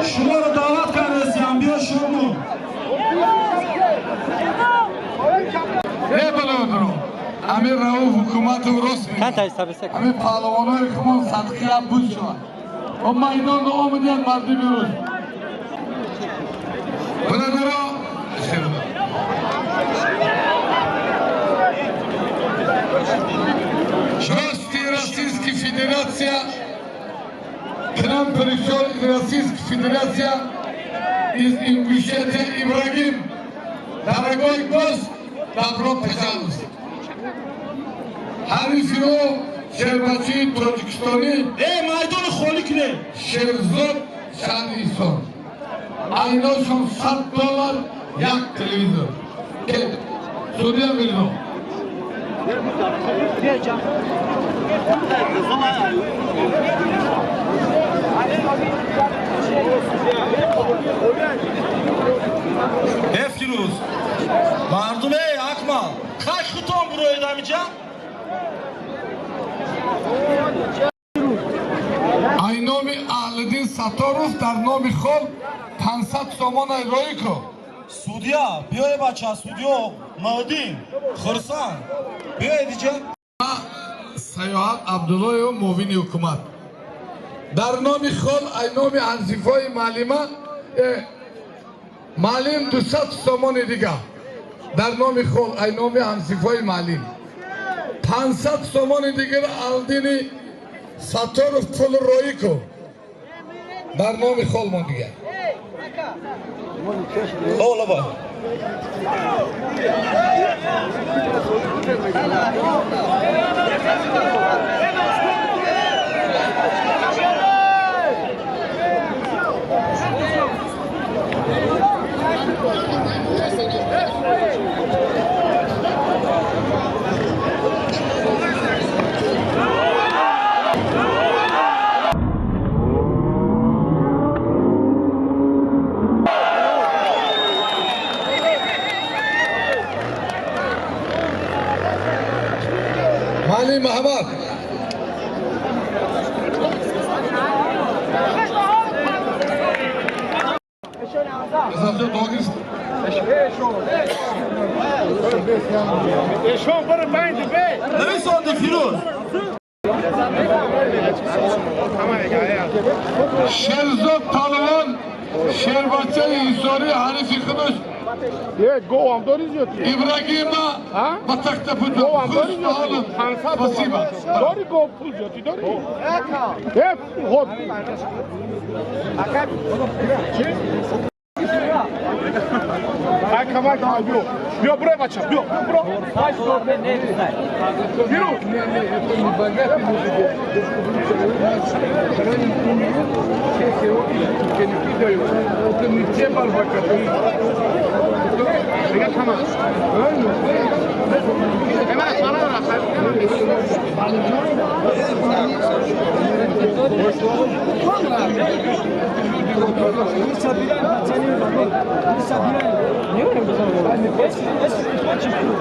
شما رو دعوت کردیم بیا شما نه بلودرو همه رو حکومت درست میگه همه پهلوانای خمان صدقه بود شد و میدان رو آمدین مردی بیروز بلودرو Российская Российская Федерация, к нам пришел Российская Федерация из Ингушетии Ибрагим. Дорогой гость, добро пожаловать. Харифио, Шербачи, Таджикистани, майдан холикне. Шерзод, Шанисон. Айношон $100, як телевизор. Судья Мирно. Efkiruz. Mardum ey Akmal. Kaç kuton buraya damayacağım? ای نام اهلدین ستاروف در نام خود 500 سامان ارائه کن. Судья, بیای بچه судья Мадин, Хурсан. بیای دیگه. سیاحت عبدالله و موین حکومت در نام خود ای نام انصفای معلم 200 سامان دیگه در نام خود ای نام انصفای معلم 500 سامان دیگه الدین ستاروف پول روی کن در نام خود من دیگه Oğla bak. معلم محمد Neresi Firuz? شرزاد پالوان شربچه ایساری حریفی خودش گوام داری زیادی ابراهیم با تخت بود گوام داری زیادی 500 داری گو پول زیادی داری خود کمک های بیا برای بچه بیا برو